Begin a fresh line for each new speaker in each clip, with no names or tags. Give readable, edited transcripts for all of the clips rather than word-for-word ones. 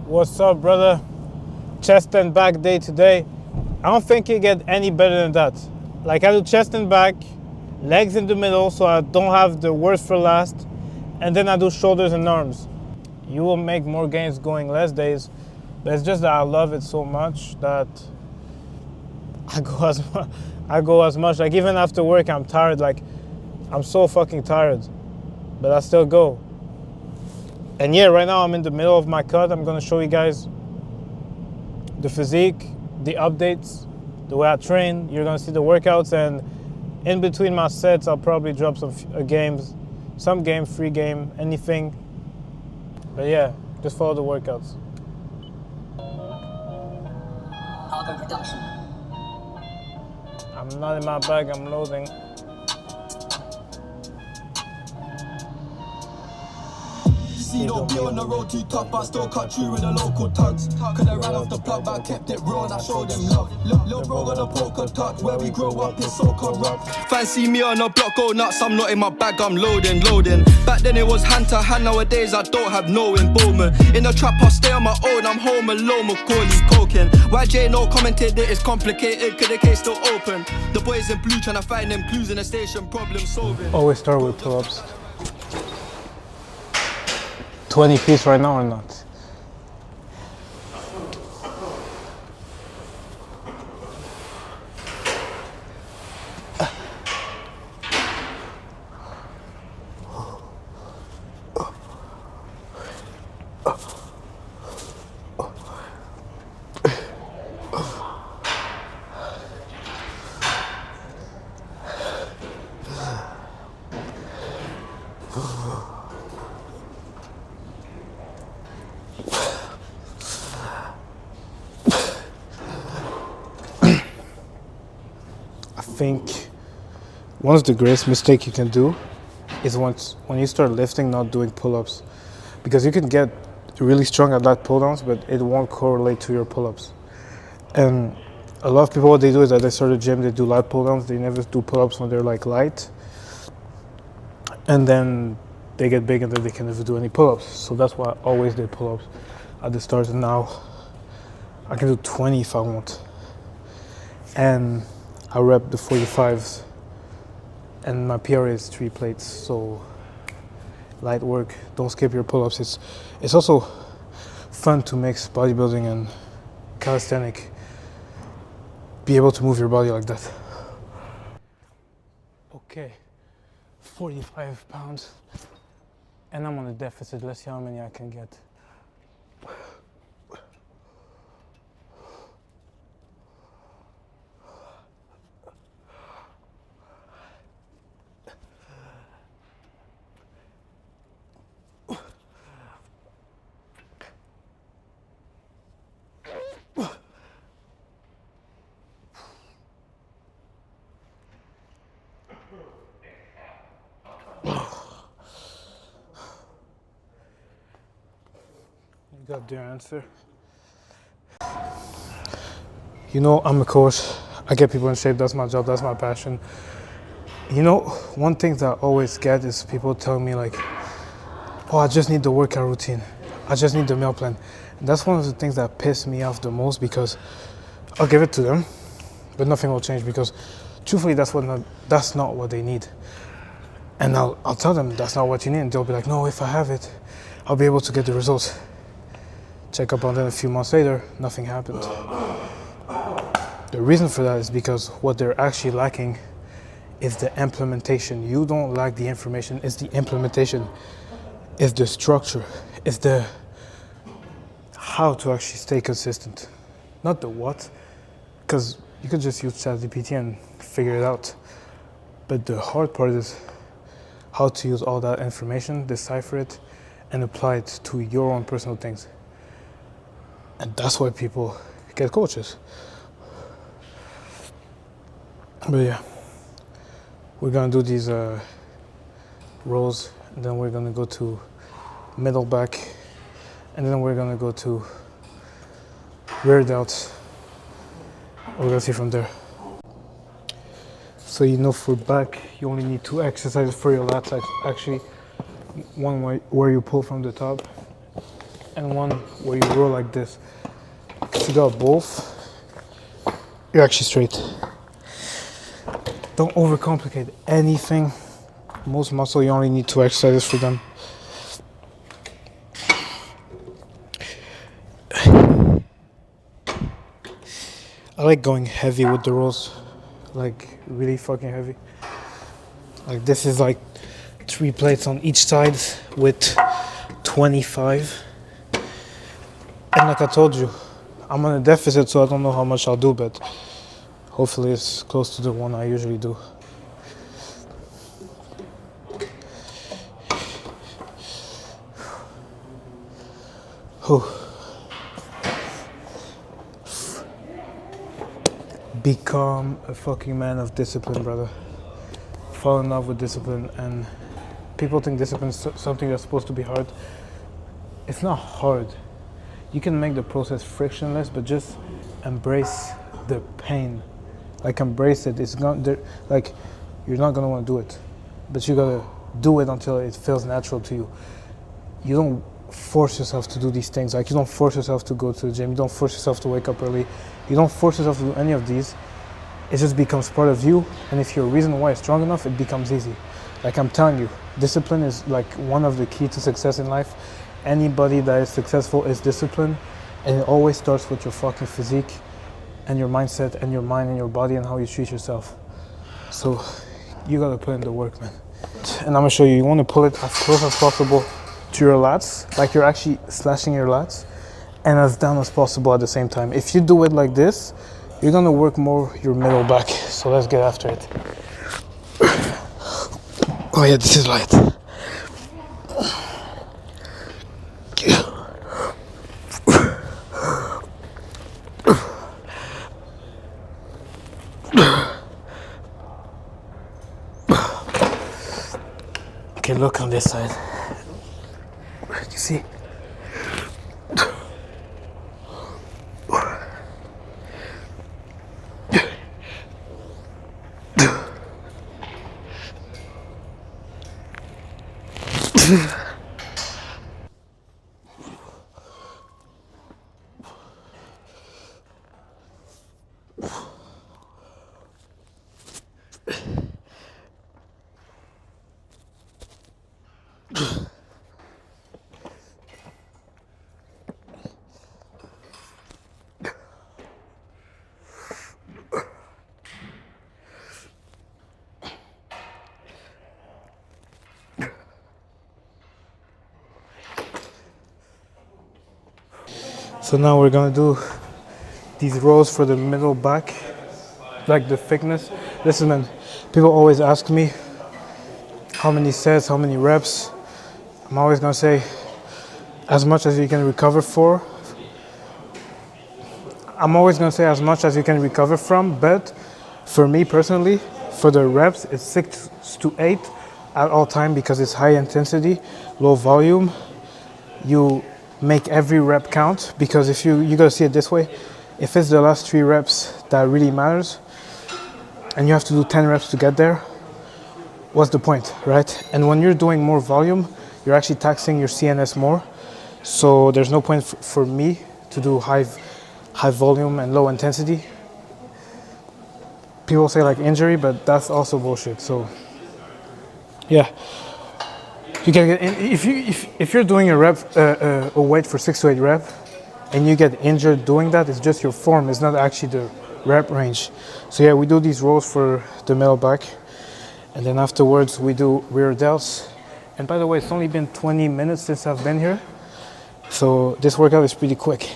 What's up, brother? Chest and back day today. I don't think it get any better than that. Like, I do chest and back, legs in the middle so I don't have the worst for last, and then I do shoulders and arms. You will make more gains going less days, but it's just that I love it so much that I go as much. Like, even after work, I'm tired. Like, I'm so fucking tired, but I still go. And yeah, right now I'm in the middle of my cut. I'm gonna show you guys the physique, the updates, the way I train. You're gonna see the workouts, and in between my sets, I'll probably drop some games, some game, free game, anything. But yeah, just follow the workouts.
Production.
I'm not in my bag, I'm loading.
Don't be on the road too tough, but I still cut through with the local tugs. Could I ran off the plug, but I kept it raw and I showed them love. Lil' bro got a poker tuck, where we grow up is so corrupt. Fancy me on the block, go nuts, I'm not in my bag, I'm loading. Back then it was hand to hand, nowadays I don't have no involvement. In the trap I stay on my own, I'm home alone, Macaulay coking. YJ no commented that it's complicated, cause the case still open. The boys in blue trying to find them clues in the station, problem solving.
Always start with pull-ups. 20 piece right now or not? I think one of the greatest mistakes you can do is when you start lifting, not doing pull-ups, because you can get really strong at lat pull-downs, but it won't correlate to your pull-ups. And a lot of people, what they do is that they start a gym, they do lat pull-downs, they never do pull-ups when they're like light, and then they get big and then they can never do any pull-ups. So that's why I always did pull-ups at the start, and now I can do 20 if I want. And I rep the 45s, and my PR is 3 plates, so light work. Don't skip your pull-ups. It's also fun to mix bodybuilding and calisthenic. Be able to move your body like that. Okay, 45 pounds, and I'm on a deficit. Let's see how many I can get. You got the answer. You know, I'm a coach. I get people in shape. That's my job. That's my passion. You know, one thing that I always get is people telling me like, oh, I just need the workout routine. I just need the meal plan. And that's one of the things that piss me off the most, because I'll give it to them, but nothing will change, because truthfully, that's not what they need. And I'll tell them that's not what you need, and they'll be like, no, if I have it, I'll be able to get the results. Check up on them a few months later, nothing happened. The reason for that is because what they're actually lacking is the implementation. You don't lack the information, it's the implementation. It's the structure. It's the how to actually stay consistent. Not the what, because you could just use ChatGPT and figure it out. But the hard part is how to use all that information, decipher it, and apply it to your own personal things. And that's why people get coaches. But yeah, we're gonna do these rows, and then we're gonna go to middle back, and then we're gonna go to rear delts. We're gonna see from there. So you know, for back, you only need 2 exercises for your lats. Actually, one where you pull from the top, and one where you roll like this. If you got both, you're actually straight. Don't overcomplicate anything. Most muscle, you only need 2 exercises for them. I like going heavy with the rolls, like really fucking heavy. Like this is like 3 plates on each side with 25. And like I told you, I'm on a deficit, so I don't know how much I'll do, but hopefully it's close to the one I usually do. Whew. Become a fucking man of discipline, brother. Fall in love with discipline. And people think discipline is something that's supposed to be hard. It's not hard. You can make the process frictionless, but just embrace the pain. Like embrace it. It's not like you're not gonna want to do it, but you gotta do it until it feels natural to you. You don't force yourself to do these things. Like you don't force yourself to go to the gym. You don't force yourself to wake up early. You don't force yourself to do any of these. It just becomes part of you. And if your reason why is strong enough, it becomes easy. Like I'm telling you, discipline is like one of the key to success in life. Anybody that is successful is disciplined, and it always starts with your fucking physique and your mindset and your mind and your body and how you treat yourself. So you gotta put in the work, man. And I'm gonna show you, you wanna pull it as close as possible to your lats, like you're actually slashing your lats, and as down as possible at the same time. If you do it like this, you're gonna work more your middle back. So let's get after it. Oh yeah, this is light. Okay, look on this side. You see? So now we're gonna do these rows for the middle back, like the thickness. Listen, man, people always ask me how many sets, how many reps. I'm always gonna say as much as you can recover for. I'm always gonna say as much as you can recover from, but for me personally, for the reps, it's 6 to 8 at all time because it's high intensity, low volume. You make every rep count, because if you gotta see it this way, if it's the last 3 reps that really matters and you have to do 10 reps to get there, what's the point, right? And when you're doing more volume, you're actually taxing your CNS more, so there's no point for me to do high volume and low intensity. People say like injury, but that's also bullshit. So yeah, you can get if you're doing a weight for 6 to 8 reps and you get injured doing that, it's just your form. It's not actually the rep range. So yeah, we do these rows for the middle back, and then afterwards we do rear delts. And by the way, it's only been 20 minutes since I've been here, so this workout is pretty quick.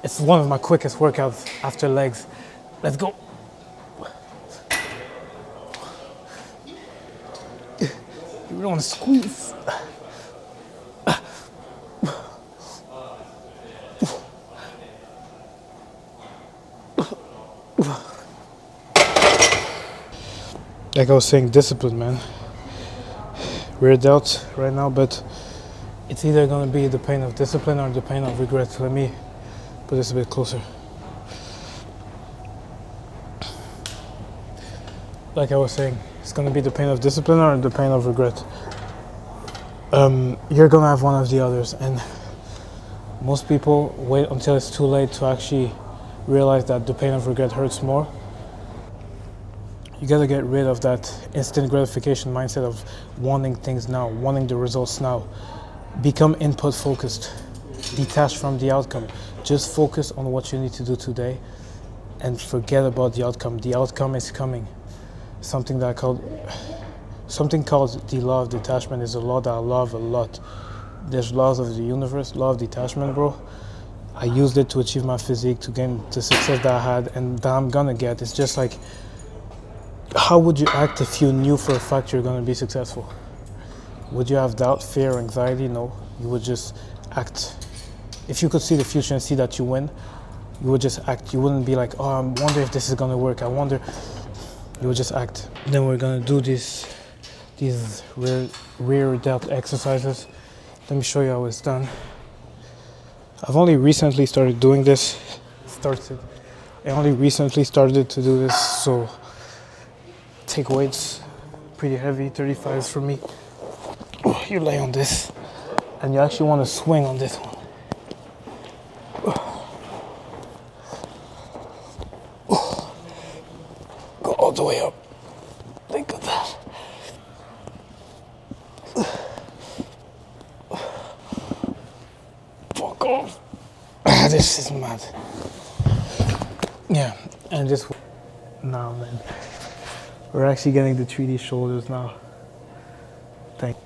It's one of my quickest workouts after legs. Let's go. You really want to squeeze. Like I was saying, discipline, man. Rear delt right now, but it's either gonna be the pain of discipline or the pain of regret. Let me put this a bit closer. Like I was saying, it's gonna be the pain of discipline or the pain of regret. You're gonna have one of the others, and Most people wait until it's too late to actually realize that the pain of regret hurts more. You gotta get rid of that instant gratification mindset of wanting things now, wanting the results now. Become input focused, detached from the outcome. Just focus on what you need to do today and forget about the outcome. The outcome is coming. Something called the law of detachment is a law that I love a lot. There's laws of the universe, law of detachment, bro. I used it to achieve my physique, to gain the success that I had and that I'm gonna get. It's just like, how would you act if you knew for a fact you're gonna be successful? Would you have doubt, fear, anxiety? No, you would just act. If you could see the future and see that you win, you would just act. You wouldn't be like, oh, I wonder if this is gonna work. I wonder. You would just act. Then we're gonna do these rear delt exercises. Let me show you how it's done. I've only recently started doing this. I only recently started to do this, so take weights, pretty heavy, 35s for me. You lay on this, and you actually want to swing on this one. Go all the way up. Think of that. Fuck off. This is mad. Yeah, and this. Nah, man. We're actually getting the 3D shoulders now. Thank.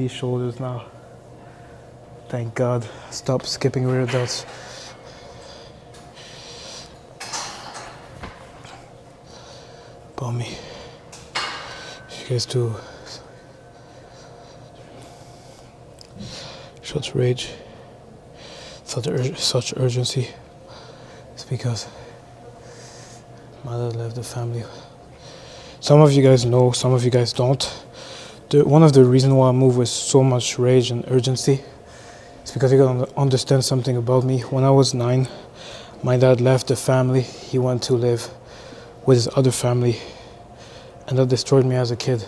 Shoulders now. Thank God. Stop skipping rear delts. Bummy. You guys do such rage, such urgency. It's because my dad left the family. Some of you guys know, some of you guys don't. One of the reasons why I move with so much rage and urgency is because you gotta understand something about me. When I was 9, my dad left the family. He went to live with his other family, and that destroyed me as a kid.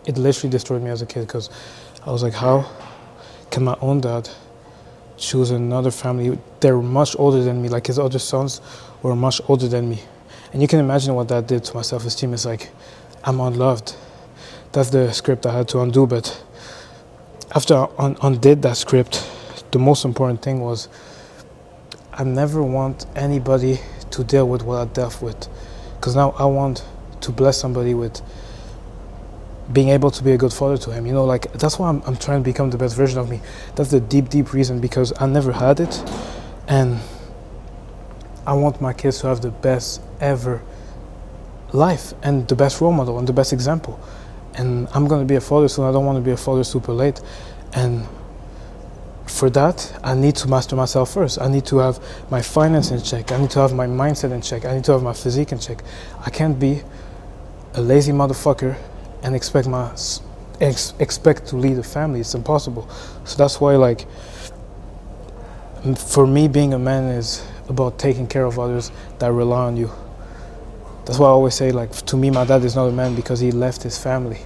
It literally destroyed me as a kid because I was like, how can my own dad choose another family? They're much older than me, like his other sons were much older than me. And you can imagine what that did to my self-esteem. It's like, I'm unloved. That's the script I had to undo, but after I undid that script, the most important thing was I never want anybody to deal with what I dealt with, because now I want to bless somebody with being able to be a good father to him. You know, like, that's why I'm trying to become the best version of me. That's the deep reason, because I never had it, and I want my kids to have the best ever life and the best role model and the best example. And I'm going to be a father soon. I don't want to be a father super late. And for that, I need to master myself first. I need to have my finance in check. I need to have my mindset in check. I need to have my physique in check. I can't be a lazy motherfucker and expect to lead a family. It's impossible. So that's why, like, for me, being a man is about taking care of others that rely on you. That's why I always say, like, to me, my dad is not a man because he left his family.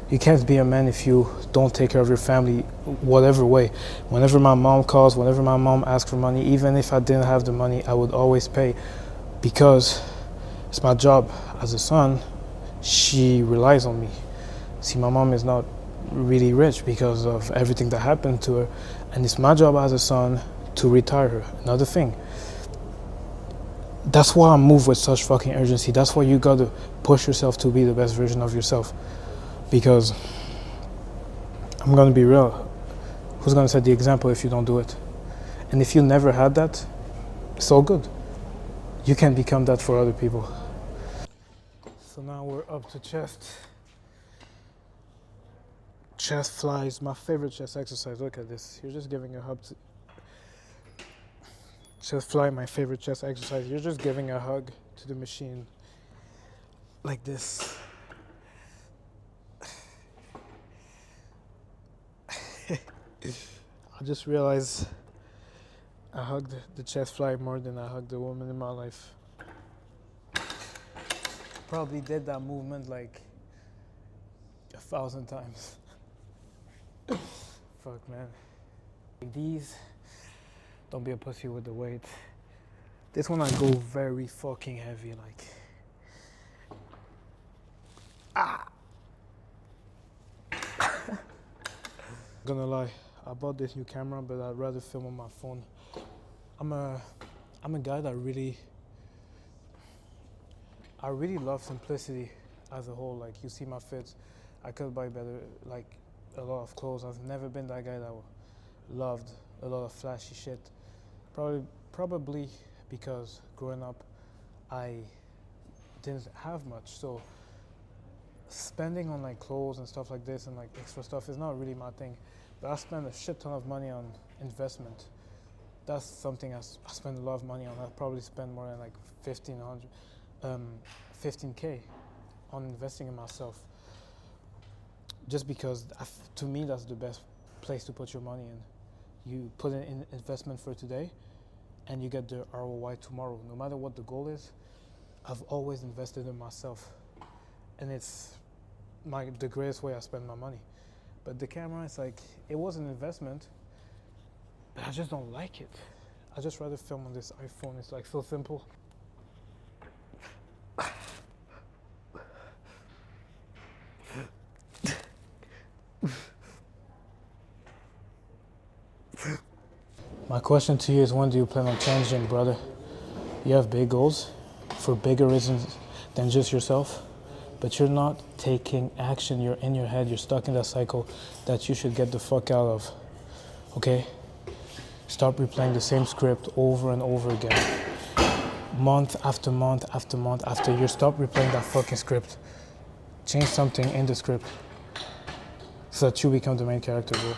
You can't be a man if you don't take care of your family, whatever way. Whenever my mom calls, whenever my mom asks for money, even if I didn't have the money, I would always pay, because it's my job as a son. She relies on me. See, my mom is not really rich because of everything that happened to her, and it's my job as a son to retire her. Another thing. That's why I move with such fucking urgency. That's why you gotta push yourself to be the best version of yourself. Because I'm gonna be real. Who's gonna set the example if you don't do it? And if you never had that, it's all good. You can become that for other people. So now we're up to chest. Chest flies, my favorite chest exercise. Look at this. You're just giving a hug to chest fly, my favorite chest exercise. You're just giving a hug to the machine like this. I just realized I hugged the chest fly more than I hugged the woman in my life. Probably did that movement like 1,000 times. Fuck, man. Like these, don't be a pussy with the weight. This one I go very fucking heavy, like. Gonna lie, I bought this new camera, but I'd rather film on my phone. I'm a guy that I really love simplicity as a whole. Like, you see my fits, I could buy better, like a lot of clothes. I've never been that guy that loved a lot of flashy shit. Probably because growing up, I didn't have much. So spending on like clothes and stuff like this and like extra stuff is not really my thing. But I spend a shit ton of money on investment. That's something I spend a lot of money on. I probably spend more than like 15K on investing in myself. Just because to me that's the best place to put your money in. You put it in investment for today and you get the ROI tomorrow. No matter what the goal is, I've always invested in myself. And it's the greatest way I spend my money. But the camera, it's like, it was an investment, but I just don't like it. I just rather film on this iPhone. It's like so simple. My question to you is, when do you plan on changing, brother? You have big goals for bigger reasons than just yourself, but you're not taking action. You're in your head. You're stuck in that cycle that you should get the fuck out of. Okay? Stop replaying the same script over and over again. Month after month after month after year. Stop replaying that fucking script. Change something in the script so that you become the main character, bro.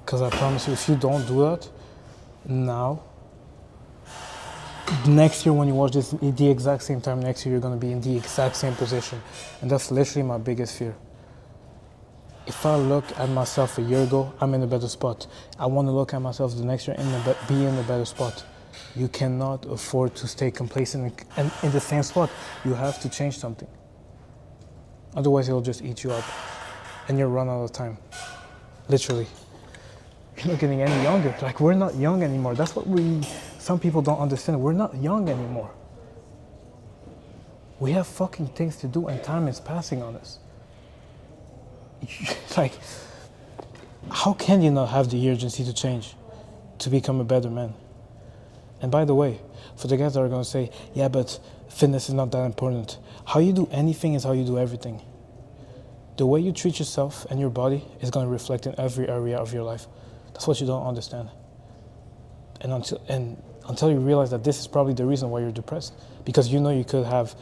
Because I promise you, if you don't do that now, next year when you watch this at the exact same time next year, you're going to be in the exact same position. And that's literally my biggest fear. If I look at myself a year ago, I'm in a better spot. I want to look at myself the next year and be in a better spot. You cannot afford to stay complacent and in the same spot. You have to change something. Otherwise, it'll just eat you up and you'll run out of time. Literally. You're not getting any younger. Like, we're not young anymore. That's what some people don't understand. We're not young anymore. We have fucking things to do and time is passing on us. Like, how can you not have the urgency to change, to become a better man? And by the way, for the guys that are going to say, yeah, but fitness is not that important. How you do anything is how you do everything. The way you treat yourself and your body is going to reflect in every area of your life. That's what you don't understand. And until you realize that this is probably the reason why you're depressed, because you know you could have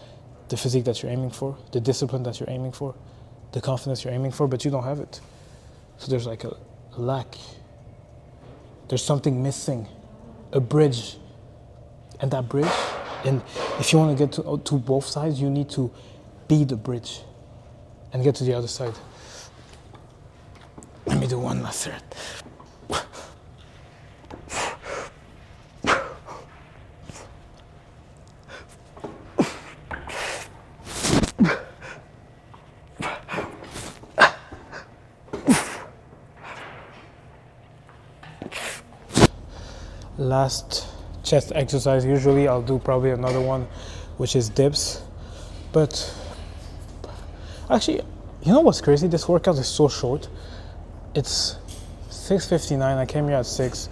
the physique that you're aiming for, the discipline that you're aiming for, the confidence you're aiming for, but you don't have it. So there's like a lack. There's something missing, a bridge. And that bridge, and if you want to get to both sides, you need to be the bridge and get to the other side. Let me do one last thread. Last chest exercise. Usually I'll do probably another one, which is dips. But actually, you know what's crazy? This workout is so short. It's 6:59. I came here at 6.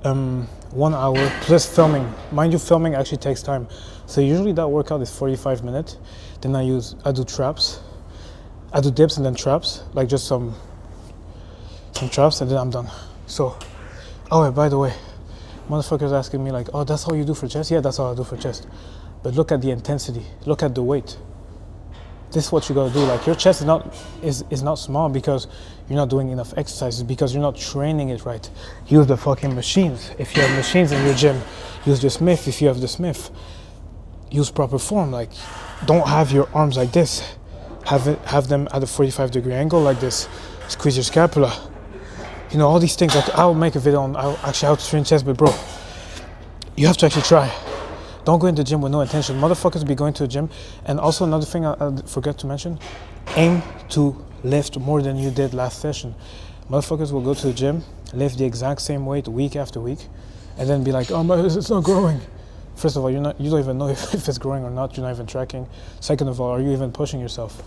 1 hour plus filming. Mind you, filming actually takes time. So usually that workout is 45 minutes. Then I do traps. I do dips and then traps, like just some traps, and then I'm done. So, oh, by the way, motherfuckers asking me like, oh, that's all you do for chest? Yeah, that's all I do for chest. But look at the intensity. Look at the weight. This is what you gotta do. Like, your chest is not small because you're not doing enough exercises, because you're not training it right. Use the fucking machines. If you have machines in your gym, use the Smith. If you have the Smith, use proper form. Like, don't have your arms like this. Have them at a 45-degree angle like this. Squeeze your scapula. you know, all these things. Like, I'll make a video on actually how to train chest, but bro, you have to actually try. Don't go in the gym with no intention. Motherfuckers be going to the gym. And also another thing I forgot to mention, aim to lift more than you did last session. Motherfuckers will go to the gym, lift the exact same weight week after week, and then be like, oh, it's not growing. First of all, you don't even know if it's growing or not. You're not even tracking. Second of all, are you even pushing yourself?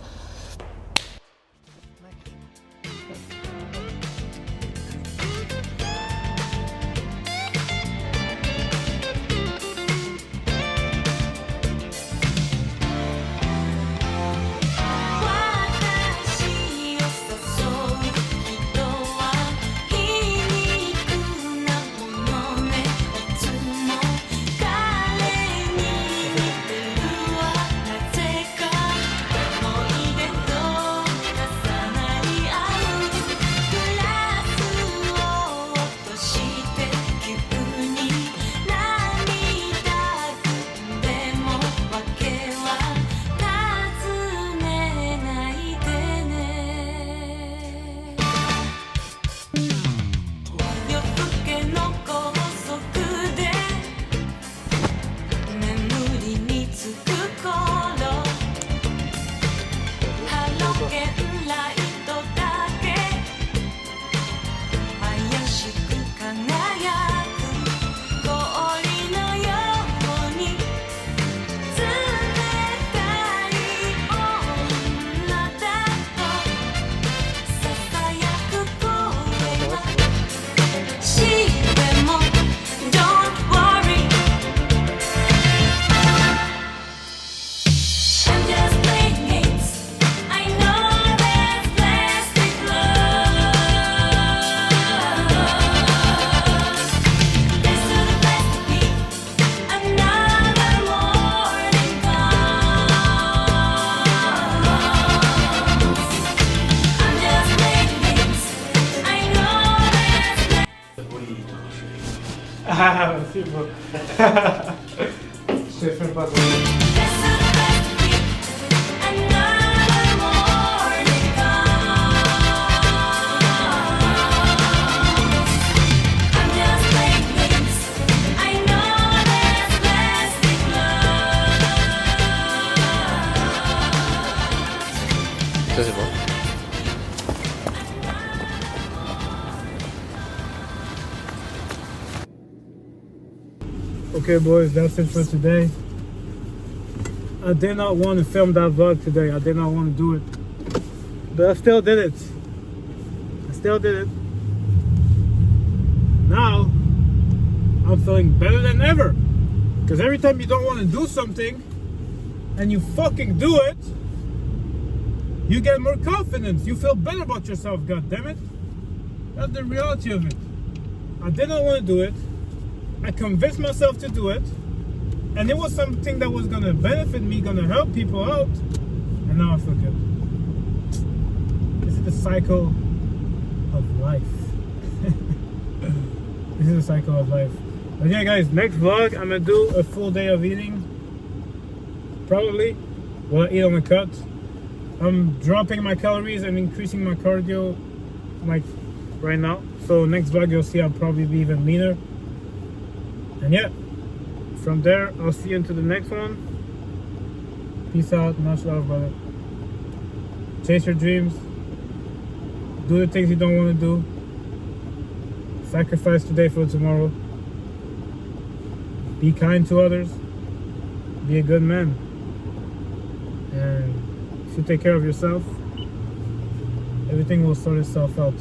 Sí, bro. Different puzzle.
Ça c'est bon.
Okay, boys, that's it for today. I did not want to film that vlog today. I did not want to do it. But I still did it. Now, I'm feeling better than ever. Because every time you don't want to do something, and you fucking do it, you get more confidence. You feel better about yourself, goddammit. That's the reality of it. I did not want to do it. I convinced myself to do it, and it was something that was gonna benefit me, gonna help people out, and now I feel good. This is the cycle of life. This is the cycle of life. But yeah, guys, next vlog, I'm gonna do a full day of eating. Probably. While I eat on the cut. I'm dropping my calories and increasing my cardio, like right now. So next vlog, you'll see I'll probably be even leaner. And yeah, from there, I'll see you into the next one. Peace out. Much love, brother. Chase your dreams. Do the things you don't want to do. Sacrifice today for tomorrow. Be kind to others. Be a good man. And if you take care of yourself, everything will sort itself out.